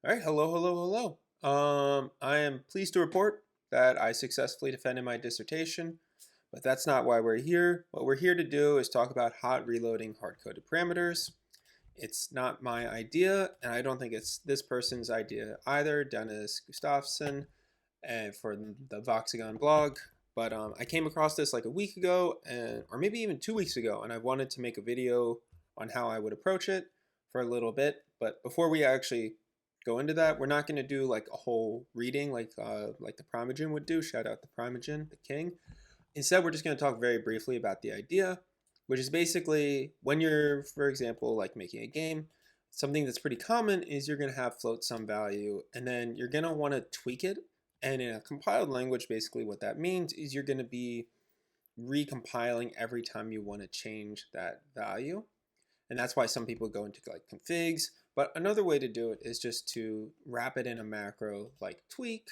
All right, hello. I am pleased to report that I successfully defended my dissertation, but that's not why we're here. What we're here to do is talk about hot reloading hard-coded parameters. It's not my idea, and I don't think it's this person's idea either, Dennis Gustafsson, and for the Voxagon blog. But I came across this like a week ago, or maybe even 2 weeks ago, and I wanted to make a video on how I would approach it for a little bit. But before we actually go into that, we're not going to do like a whole reading like the Primogen would do. Shout out the Primogen, the king. Instead, we're just going to talk very briefly about the idea, which is basically when you're, for example, like making a game, something that's pretty common is you're going to have float some value, and then you're going to want to tweak it. And in a compiled language, basically what that means is you're going to be recompiling every time you want to change that value. And that's why some people go into like configs. But another way to do it is just to wrap it in a macro like tweak,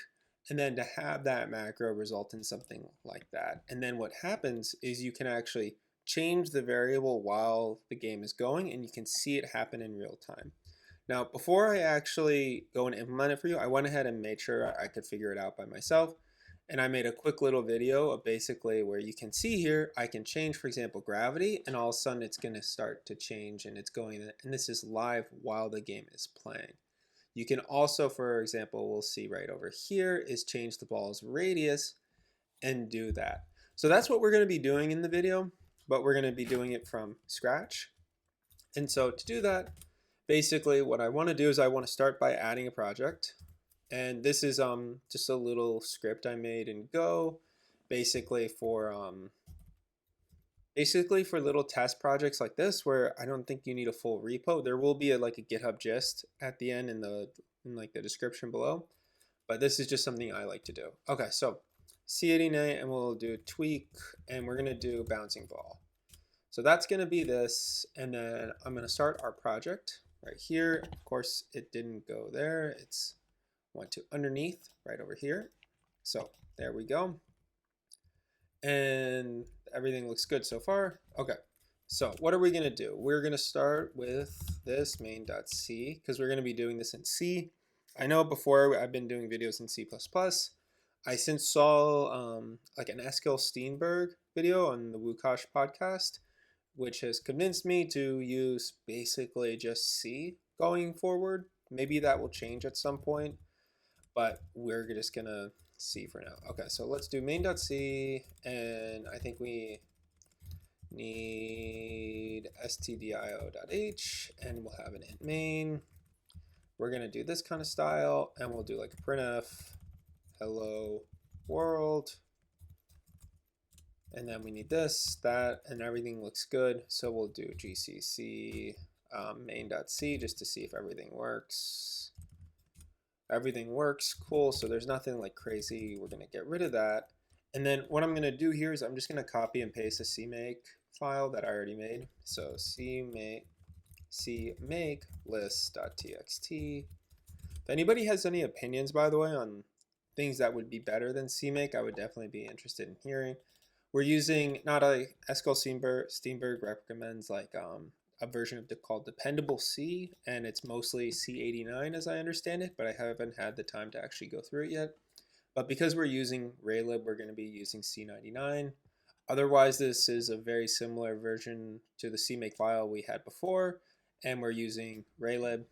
and then to have that macro result in something like that. And then what happens is you can actually change the variable while the game is going, and you can see it happen in real time. Now, before I actually go and implement it for you, I went ahead and made sure I could figure it out by myself. And I made a quick little video of basically where you can see here, I can change, for example, gravity, and all of a sudden it's going to start to change and it's going, and this is live while the game is playing. You can also, for example, we'll see right over here, is change the ball's radius and do that. So that's what we're going to be doing in the video, but we're going to be doing it from scratch. And so to do that, basically what I want to do is I want to start by adding a project. And this is just a little script I made in Go, basically for little test projects like this where I don't think you need a full repo. There will be like a GitHub gist at the end in like the description below, but this is just something I like to do. Okay, so C89, and we'll do tweak, and we're gonna do bouncing ball. So that's gonna be this, and then I'm gonna start our project right here. Of course, it didn't go there. It's went to underneath right over here. So there we go. And everything looks good so far. Okay, so what are we going to do? We're going to start with this main.c because we're going to be doing this in C. I know before I've been doing videos in C++. I since saw like an Eskil Steenberg video on the Wukash podcast, which has convinced me to use basically just C going forward. Maybe that will change at some point, but we're just gonna see for now. Okay, so let's do main.c, and I think we need stdio.h, and we'll have an int main. We're gonna do this kind of style, and we'll do like a printf, hello world, and then we need this, that, and everything looks good. So we'll do gcc main.c just to see if everything works. Everything works, cool, so there's nothing like crazy. We're gonna get rid of that. And then what I'm gonna do here is I'm just gonna copy and paste a cmake file that I already made. So cmake list.txt. If anybody has any opinions, by the way, on things that would be better than cmake, I would definitely be interested in hearing. We're using, not a Eskil Steenberg recommends like a version of called Dependable C, and it's mostly C89 as I understand it, but I haven't had the time to actually go through it yet. But because we're using Raylib, we're going to be using C99. Otherwise, this is a very similar version to the CMake file we had before, and we're using Raylib.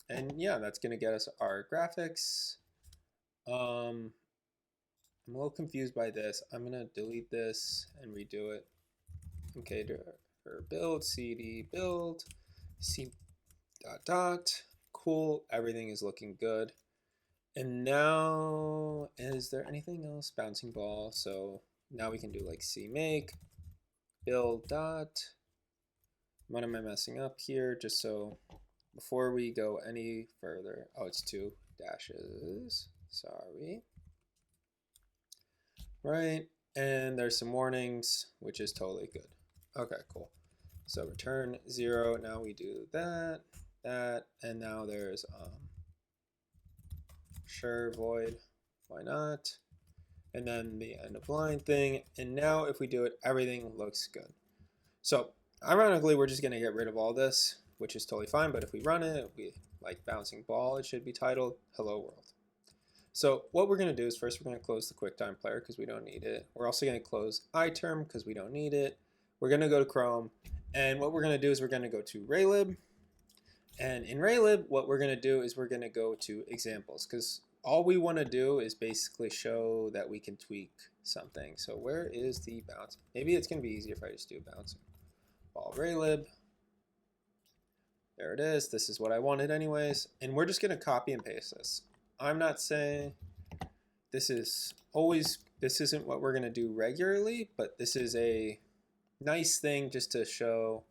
And yeah, that's going to get us our graphics. I'm a little confused by this. I'm going to delete this and redo it. Okay, build cd build c ... Cool, everything is looking good. And now, is there anything else? Bouncing ball. So now we can do like cmake build dot. What am I messing up here? Just so before we go any further, oh, it's 2 dashes, sorry. Right, and there's some warnings, which is totally good. Okay, cool. So return 0. Now we do that, and now there's sure void. Why not? And then the end of line thing. And now if we do it, everything looks good. So ironically, we're just going to get rid of all this. which is totally fine. But if we run it, we like bouncing ball, it should be titled Hello World. So what we're going to do is first we're going to close the QuickTime Player because we don't need it. We're also going to close iTerm because we don't need it. We're going to go to Chrome. And what we're going to do is we're going to go to Raylib. And in Raylib, what we're going to do is we're going to go to examples because all we want to do is basically show that we can tweak something. So where is the bounce? Maybe it's going to be easier if I just do bouncing ball Raylib. There it is. This is what I wanted anyways. And we're just going to copy and paste this. I'm not saying this isn't what we're going to do regularly, but this is a nice thing just to show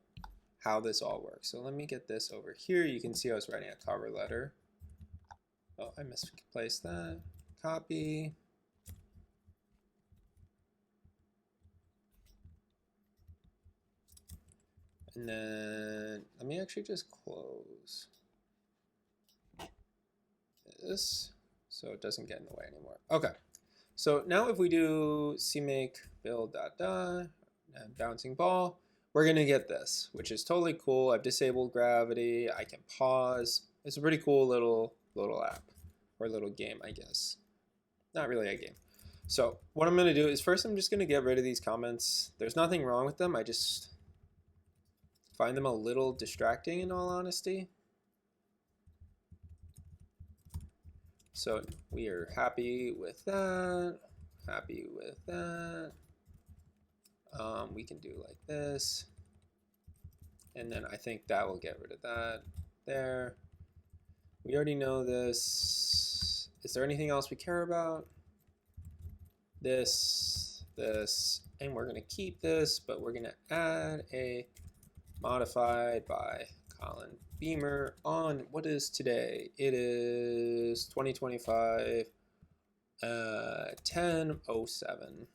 how this all works. So let me get this over here. You can see I was writing a cover letter. Oh, I misplaced that. Copy. And then let me actually just close this so it doesn't get in the way anymore. Okay. So now if we do cmake build and bouncing ball, we're going to get this, which is totally cool. I've disabled gravity. I can pause. It's a pretty cool little app or little game, I guess. Not really a game. So what I'm going to do is first I'm just going to get rid of these comments. There's nothing wrong with them. I just find them a little distracting in all honesty. So we are happy with that. Happy with that. We can do like this. And then I think that will get rid of that there. We already know this. Is there anything else we care about? This, and we're going to keep this, but we're going to add a modified by Colin Beamer on what is today? It is 2025 10:07.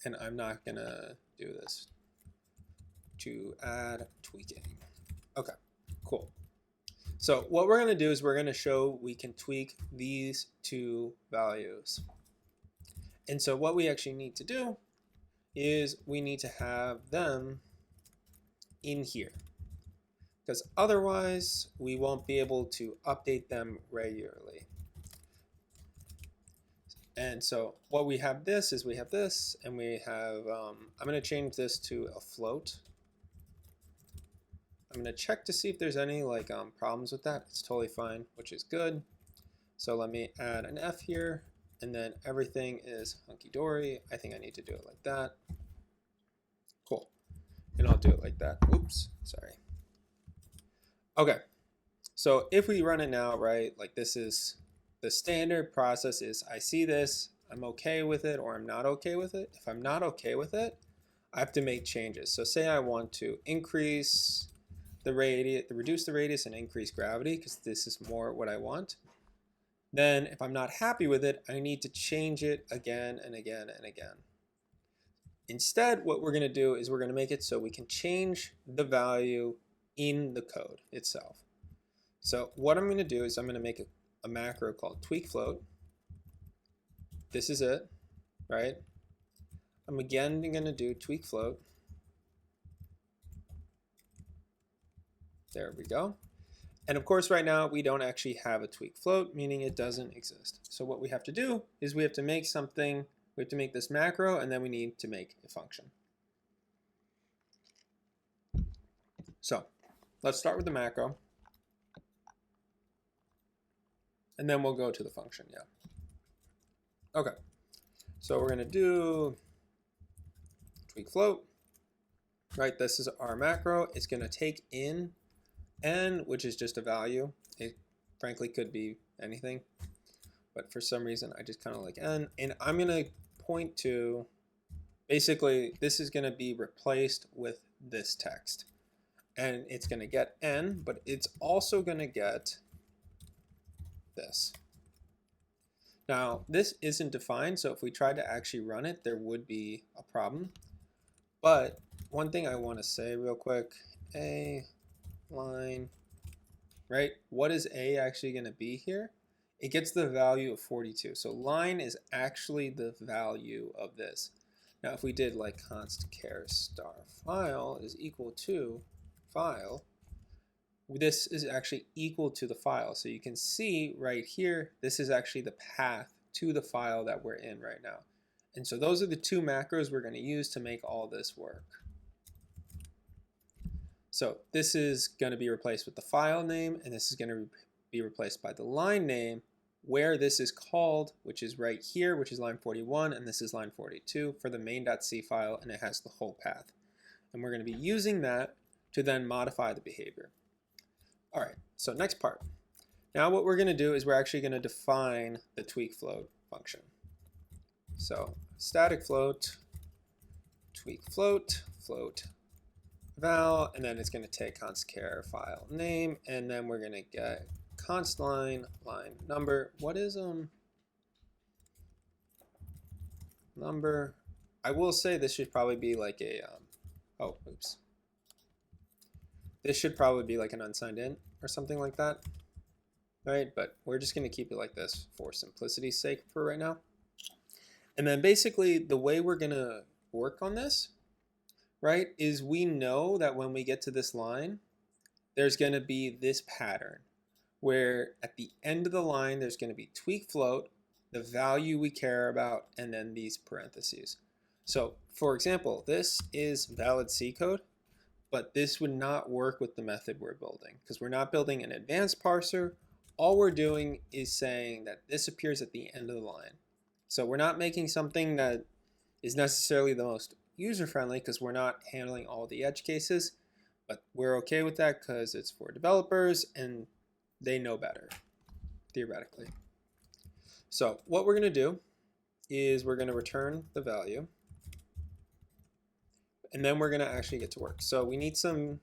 And I'm not going to do this to add tweaking. Okay, cool. So what we're going to do is we're going to show we can tweak these two values. And so what we actually need to do is we need to have them in here, because otherwise we won't be able to update them regularly. And so what we have this is we have this, and we have, I'm going to change this to a float. I'm going to check to see if there's any like problems with that. It's totally fine, which is good. So let me add an F here, and then everything is hunky-dory. I think I need to do it like that. Cool. And I'll do it like that. Oops, sorry. Okay, so if we run it now, right, like this is the standard process is I see this, I'm okay with it, or I'm not okay with it. If I'm not okay with it, I have to make changes. So say I want to increase the radius, reduce the radius and increase gravity, because this is more what I want. Then if I'm not happy with it, I need to change it again and again and again. Instead, what we're going to do is we're going to make it so we can change the value in the code itself. So what I'm going to do is I'm going to make a macro called tweak float. This is it, right? I'm again going to do tweak float. There we go. And of course, right now we don't actually have a tweak float, meaning it doesn't exist. So what we have to do is we have to make something. We have to make this macro, and then we need to make a function. So let's start with the macro. And then we'll go to the function, yeah. Okay, so we're gonna do tweak float, right? This is our macro. It's gonna take in n, which is just a value. It frankly could be anything, but for some reason I just kind of like n, and I'm gonna point to, basically this is gonna be replaced with this text, and it's gonna get n, but it's also gonna get this. Now this isn't defined, so if we tried to actually run it, there would be a problem. But one thing I want to say real quick, a line, right? What is a actually going to be here? It gets the value of 42. So line is actually the value of this. Now if we did like const char star file is equal to file, this is actually equal to the file. So you can see right here, this is actually the path to the file that we're in right now. And so those are the two macros we're going to use to make all this work. So this is going to be replaced with the file name, and this is going to be replaced by the line name where this is called, which is right here, which is line 41, and this is line 42 for the main.c file, and it has the whole path. And we're going to be using that to then modify the behavior. All right, so next part. Now what we're going to do is we're actually going to define the tweak float function. So static float, tweak float, float val, and then it's going to take const char file name, and then we're going to get const line number. What is number? I will say this should probably be like a oh, oops. This should probably be like an unsigned int or something like that, right? But we're just going to keep it like this for simplicity's sake for right now. And then basically the way we're going to work on this, right, is we know that when we get to this line, there's going to be this pattern where at the end of the line, there's going to be tweak float, the value we care about, and then these parentheses. So for example, this is valid C code, but this would not work with the method we're building because we're not building an advanced parser. All we're doing is saying that this appears at the end of the line. So we're not making something that is necessarily the most user-friendly because we're not handling all the edge cases, but we're okay with that because it's for developers and they know better, theoretically. So what we're going to do is we're going to return the value, and then we're going to actually get to work. So we need some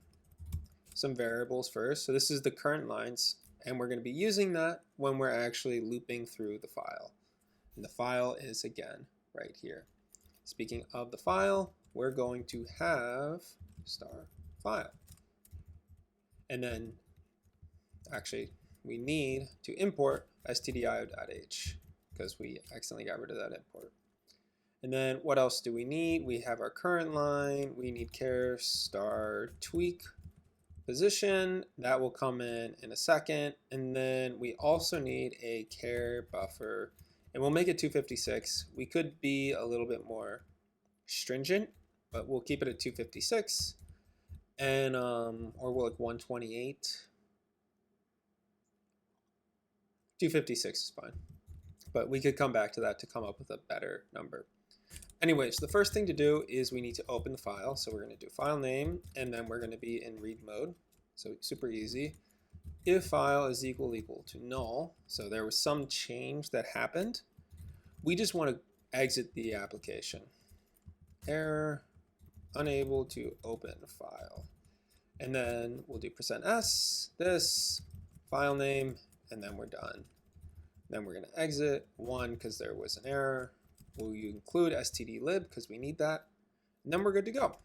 variables first. So this is the current lines, and we're going to be using that when we're actually looping through the file. And the file is, again, right here. Speaking of the file, we're going to have star file. And then, actually, we need to import stdio.h because we accidentally got rid of that import. And then what else do we need? We have our current line. We need char star tweak position. That will come in a second. And then we also need a char buffer. And we'll make it 256. We could be a little bit more stringent, but we'll keep it at 256. And or we'll like 128. 256 is fine. But we could come back to that to come up with a better number. Anyways, the first thing to do is we need to open the file. So we're going to do file name, and then we're going to be in read mode. So super easy. If file is equal to null, so there was some change that happened, we just want to exit the application. Error, unable to open file. And then we'll do %s, this, file name, and then we're done. Then we're going to exit 1 because there was an error. We'll include stdlib because we need that. And then we're good to go.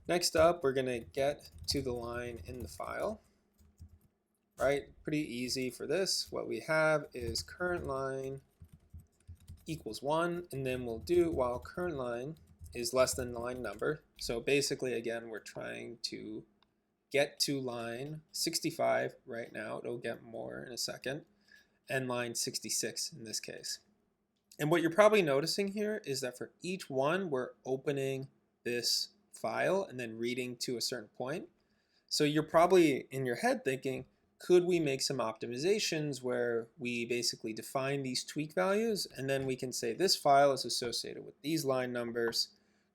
Next up, we're going to get to the line in the file. Right, pretty easy for this. What we have is current line equals 1, and then we'll do while current line is less than line number. So basically, again, we're trying to get to line 65 right now. It'll get more in a second, and line 66 in this case. And what you're probably noticing here is that for each one, we're opening this file and then reading to a certain point. So you're probably in your head thinking, could we make some optimizations where we basically define these tweak values and then we can say this file is associated with these line numbers,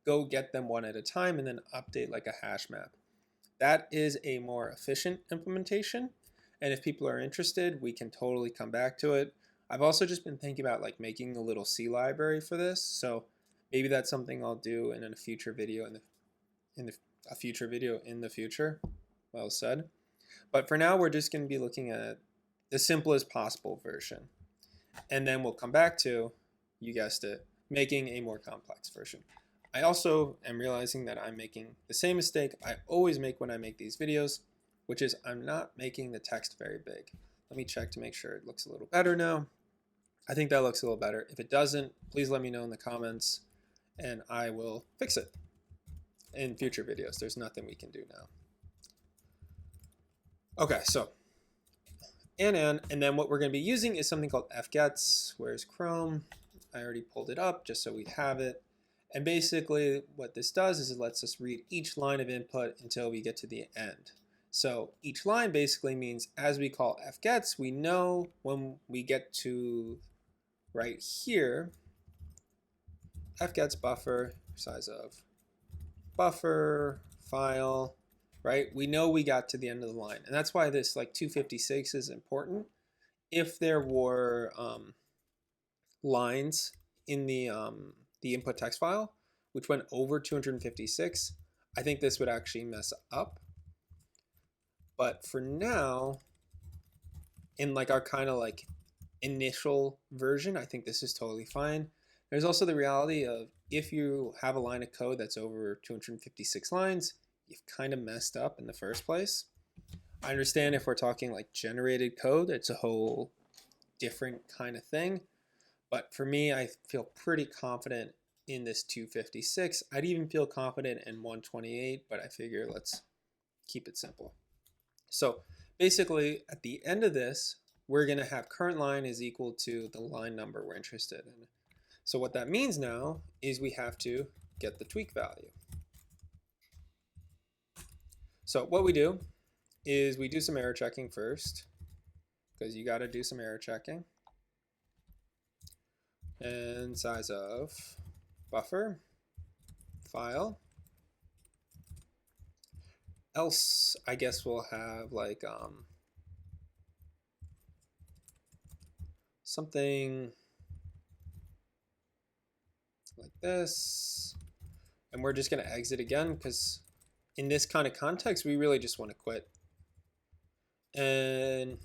go get them one at a time and then update like a hash map. That is a more efficient implementation, and if people are interested, we can totally come back to it. I've also just been thinking about like making a little C library for this, so maybe that's something I'll do in a future video in the future. Well said. But for now, we're just going to be looking at the simplest possible version. And then we'll come back to, you guessed it, making a more complex version. I also am realizing that I'm making the same mistake I always make when I make these videos, which is I'm not making the text very big. Let me check to make sure it looks a little better now. I think that looks a little better. If it doesn't, please let me know in the comments and I will fix it in future videos. There's nothing we can do now. Okay, so and then what we're going to be using is something called fgets. Where's Chrome? I already pulled it up just so we have it. And basically what this does is it lets us read each line of input until we get to the end. So each line basically means as we call fgets, we know when we get to right here, fgets buffer, size of buffer, file, right? We know we got to the end of the line. And that's why this like 256 is important. If there were lines in the input text file, which went over 256, I think this would actually mess up. But for now, in like our kind of like initial version, I think this is totally fine. There's also the reality of if you have a line of code that's over 256 lines, you've kind of messed up in the first place. I understand if we're talking like generated code, it's a whole different kind of thing. But for me, I feel pretty confident in this 256. I'd even feel confident in 128, but I figure let's keep it simple. So basically, at the end of this, we're going to have current line is equal to the line number we're interested in. So what that means now is we have to get the tweak value. So what we do is we do some error checking first, because you got to do some error checking. And size of buffer, file. Else, I guess we'll have like something like this. And we're just going to exit again because in this kind of context, we really just want to quit. And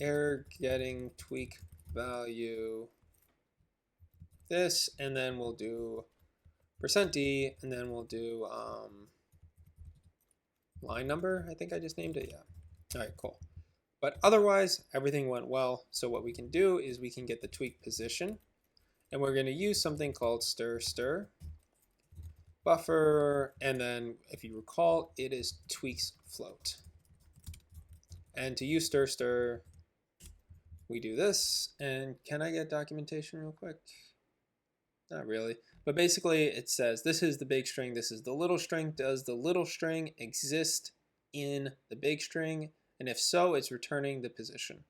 error getting tweak value this, and then we'll do %d, and then we'll do line number. I think I just named it. Yeah. All right, cool. But otherwise, everything went well. So what we can do is we can get the tweak position, and we're going to use something called stir buffer, and then if you recall, it is tweaks float. And to use stir, we do this. And can I get documentation real quick? Not really. But basically, it says this is the big string, this is the little string. Does the little string exist in the big string? And if so, it's returning the position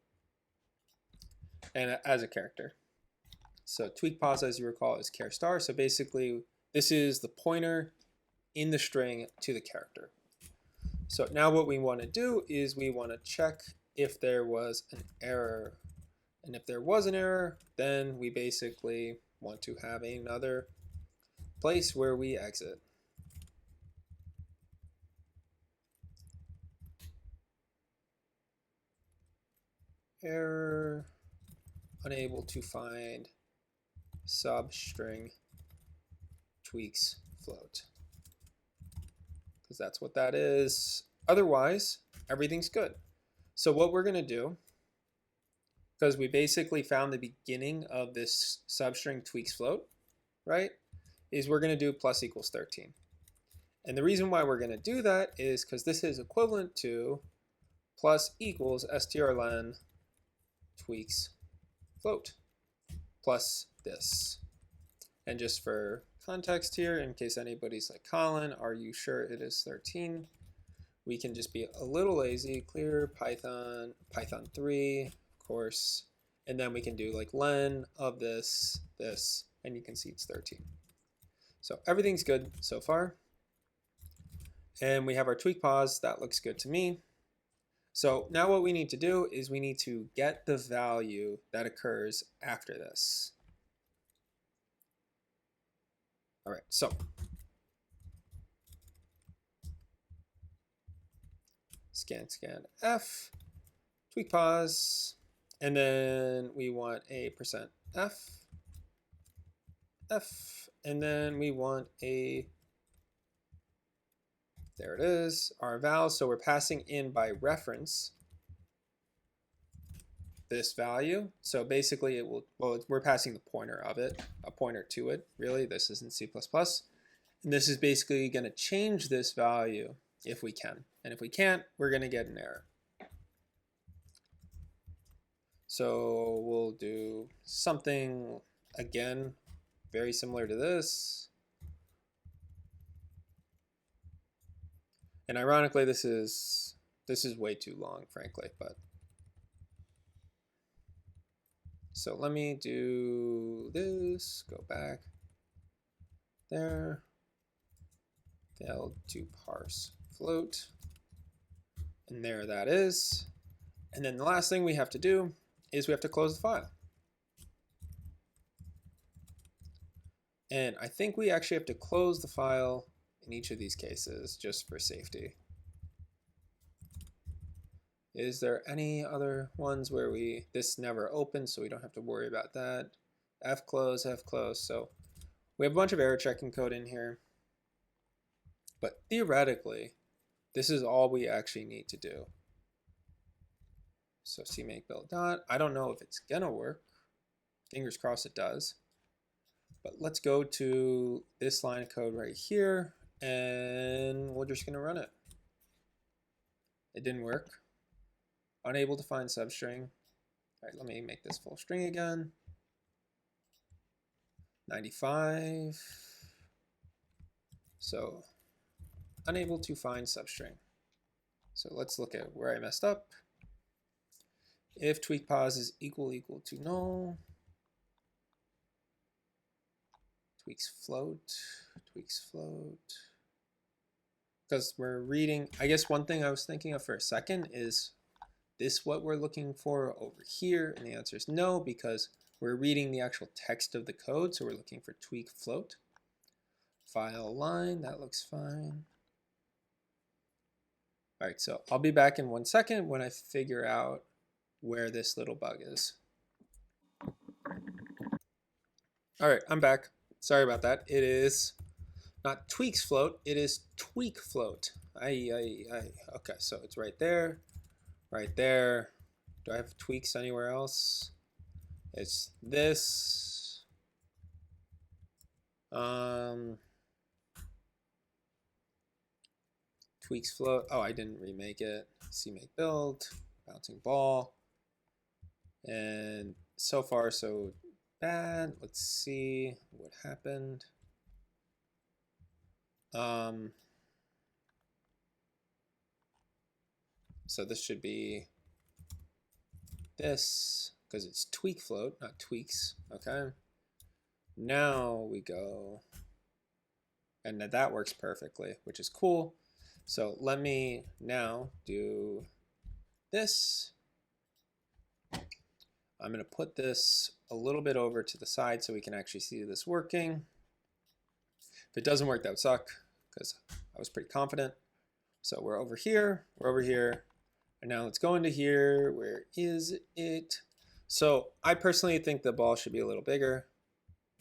and as a character. So tweak pos, as you recall, is char star. So basically, this is the pointer in the string to the character. So now what we want to do is we want to check if there was an error. And if there was an error, then we basically want to have another place where we exit. Error, unable to find substring tweaks float. Because that's what that is. Otherwise, everything's good. So what we're going to do, because we basically found the beginning of this substring tweaks float, right, is we're going to do plus equals 13. And the reason why we're going to do that is because this is equivalent to plus equals strlen tweaks float plus this. And just for context here, in case anybody's like, Colin, are you sure it is 13? We can just be a little lazy, clear Python 3, of course, and then we can do like len of this, and you can see it's 13. So everything's good so far. And we have our tweak pos, that looks good to me. So now what we need to do is we need to get the value that occurs after this. All right, so scan f, tweak pos, and then we want a %f, and then we want a, there it is, our val. So we're passing in by reference this value. So basically it will, well, we're passing the pointer of it, a pointer to it, really. This is in C++. And this is basically going to change this value if we can. And if we can't, we're going to get an error. So we'll do something, again, very similar to this. And ironically, this is way too long, frankly, but so let me do this, go back there, del to parse float, and there that is. And then the last thing we have to do is we have to close the file. And I think we actually have to close the file in each of these cases just for safety. Is there any other ones where this never opens, so we don't have to worry about that? Fclose, Fclose. So we have a bunch of error checking code in here. But theoretically, this is all we actually need to do. So cmake build dot. I don't know if it's gonna work. Fingers crossed it does. But let's go to this line of code right here, and we're just gonna run it. It didn't work. Unable to find substring. All right, let me make this full string again. 95. So unable to find substring. So let's look at where I messed up. If tweak pos is equal to null, tweaks float, because we're reading. I guess one thing I was thinking of for a second is this what we're looking for over here? And the answer is no, because we're reading the actual text of the code, so we're looking for tweak float. File line, that looks fine. All right, so I'll be back in 1 second when I figure out where this little bug is. All right, I'm back. Sorry about that. It is not tweaks float, it is tweak float. Okay, so it's right there, right there. Do I have tweaks anywhere else? It's this. Tweaks float. Oh, I didn't remake it. Cmake build, bouncing ball. And so far, so bad. Let's see what happened. So this should be this, because it's tweak float, not tweaks. Okay. Now we go, and that works perfectly, which is cool. So let me now do this. I'm going to put this a little bit over to the side so we can actually see this working. If it doesn't work, that would suck, because I was pretty confident. So we're over here, and now let's go into here. Where is it? So I personally think the ball should be a little bigger.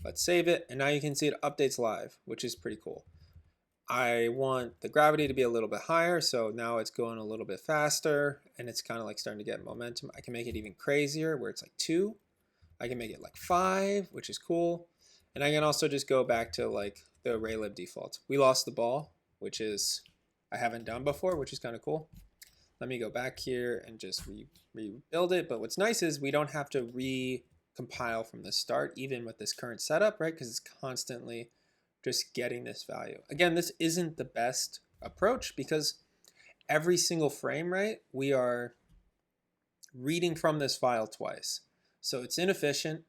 Let's save it, and now you can see it updates live, which is pretty cool. I want the gravity to be a little bit higher, so now it's going a little bit faster, and it's kind of like starting to get momentum. I can make it even crazier, where it's like 2. I can make it like 5, which is cool. And I can also just go back to like the Raylib default. We lost the ball, which is I haven't done before, which is kind of cool. Let me go back here and just rebuild it. But what's nice is we don't have to recompile from the start, even with this current setup, right? Because it's constantly just getting this value. Again, this isn't the best approach because every single frame, right, we are reading from this file twice. So it's inefficient,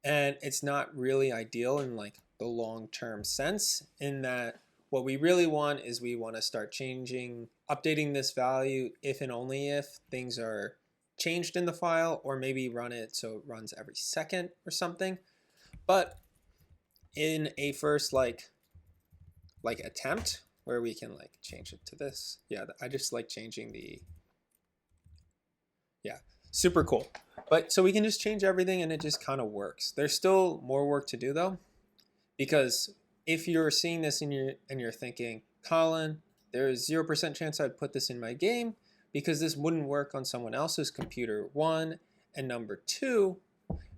and it's not really ideal in like the long-term sense, in that what we really want is we want to start updating this value if and only if things are changed in the file, or maybe run it so it runs every second or something. But in a first like attempt where we can like change it to this, yeah, I just like changing the, yeah, super cool. But so we can just change everything and it just kind of works. There's still more work to do though, because if you're seeing this and you're thinking, Colin, there is 0% chance I'd put this in my game because this wouldn't work on someone else's computer, 1, and number 2,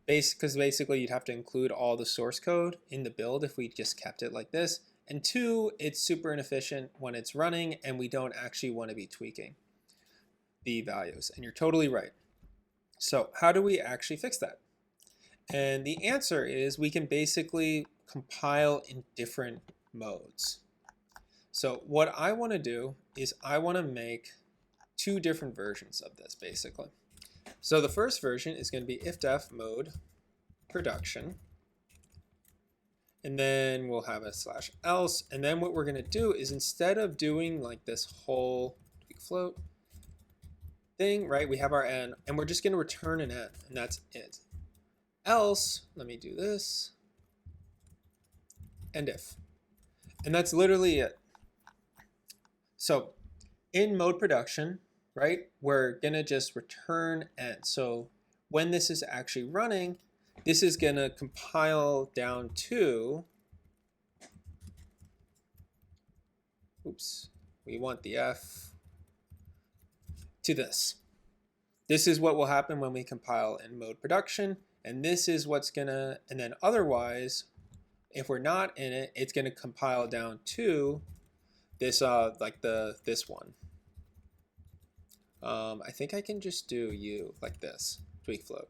because basically you'd have to include all the source code in the build if we just kept it like this, and 2, it's super inefficient when it's running and we don't actually want to be tweaking the values. And you're totally right. So how do we actually fix that? And the answer is we can basically compile in different modes. So what I want to do is I want to make two different versions of this basically. So the first version is going to be if-def mode production. And then we'll have a /else. And then what we're going to do is instead of doing like this whole tweak float thing, right, we have our n, and we're just going to return an n, and that's it. Else, let me do this, and if. And that's literally it. So in mode production, right, we're going to just return n. So when this is actually running, this is going to compile down to, oops, we want the f, to this. This is what will happen when we compile in mode production, and this is what's going to, and then otherwise, if we're not in it, it's going to compile down to this, like this one. I think I can just do u like this, tweak float,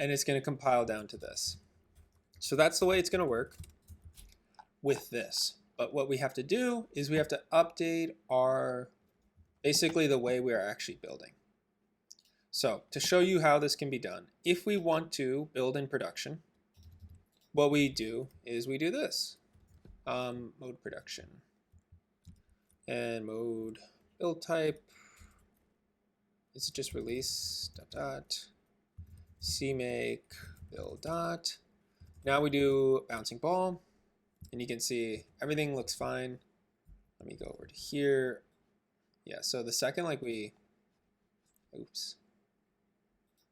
and it's going to compile down to this. So that's the way it's going to work with this. But what we have to do is we have to update our, basically the way we are actually building. So to show you how this can be done, if we want to build in production, what we do is we do this, mode production, and mode build type, is it just release, cmake build dot. Now we do bouncing ball, and you can see everything looks fine. Let me go over to here. Yeah, so the second like we, oops.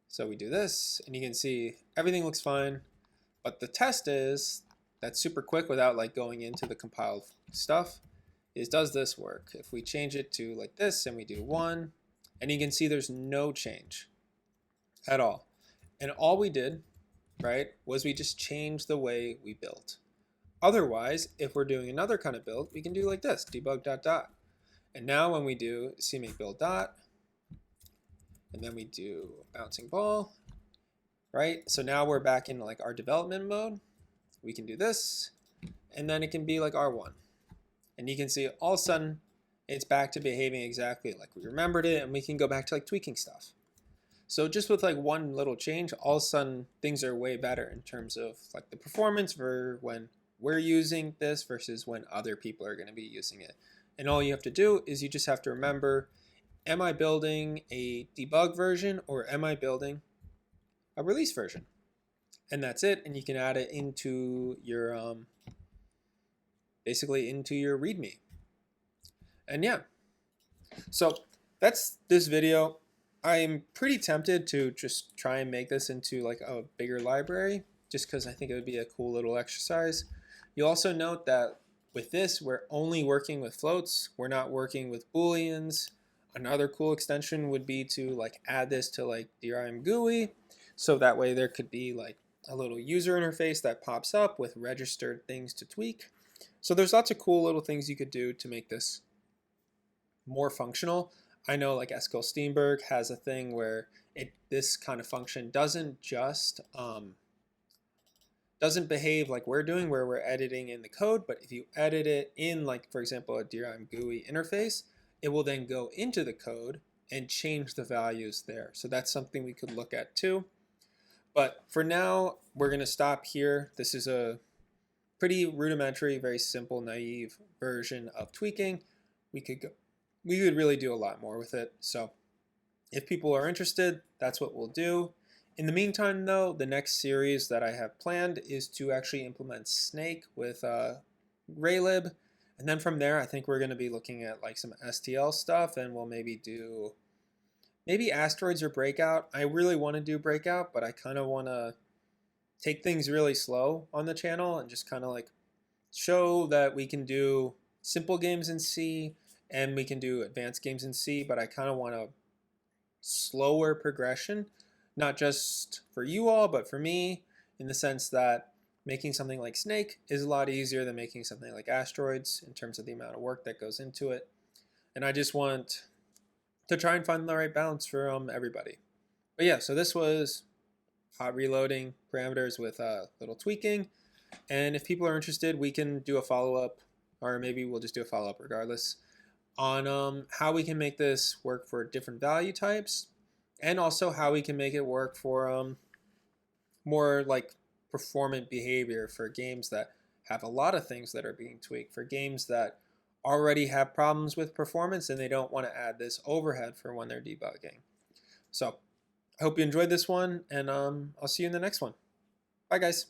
So we do this, and you can see everything looks fine. But the test is, that's super quick without like going into the compiled stuff, is does this work? If we change it to like this and we do 1, and you can see there's no change at all. And all we did, right, was we just changed the way we built. Otherwise, if we're doing another kind of build, we can do like this, debug dot dot. And now when we do cmake build dot, and then we do bouncing ball, right? So now we're back in like our development mode. We can do this, and then it can be like R1. And you can see all of a sudden it's back to behaving exactly like we remembered it, and we can go back to like tweaking stuff. So just with like one little change, all of a sudden things are way better in terms of like the performance for when we're using this versus when other people are going to be using it. And all you have to do is you just have to remember, am I building a debug version or am I building a release version? And that's it. And you can add it into your, basically into your README. And yeah, so that's this video. I'm pretty tempted to just try and make this into like a bigger library, just because I think it would be a cool little exercise. You'll also note that with this, we're only working with floats. We're not working with Booleans. Another cool extension would be to like add this to like DRM GUI. So that way there could be like a little user interface that pops up with registered things to tweak. So there's lots of cool little things you could do to make this more functional. I know like Eskil Steenberg has a thing where this kind of function doesn't just doesn't behave like we're doing, where we're editing in the code, but if you edit it in like, for example, a DRM GUI interface, it will then go into the code and change the values there. So that's something we could look at too. But for now, we're going to stop here. This is a pretty rudimentary, very simple, naive version of tweaking. We could really do a lot more with it. So if people are interested, that's what we'll do. In the meantime, though, the next series that I have planned is to actually implement Snake with Raylib. And then from there, I think we're going to be looking at like some STL stuff, and we'll maybe do asteroids or breakout. I really want to do breakout, but I kind of want to take things really slow on the channel and just kind of like show that we can do simple games in C and we can do advanced games in C, but I kind of want a slower progression, not just for you all, but for me, in the sense that making something like Snake is a lot easier than making something like asteroids in terms of the amount of work that goes into it. And I just want to try and find the right balance for everybody. But yeah, so this was hot reloading parameters with a little tweaking. And if people are interested, we can do a follow-up, or maybe we'll just do a follow-up regardless, on how we can make this work for different value types, and also how we can make it work for more like performant behavior for games that have a lot of things that are being tweaked, for games that already have problems with performance and they don't want to add this overhead for when they're debugging. So I hope you enjoyed this one, and I'll see you in the next one. Bye, guys.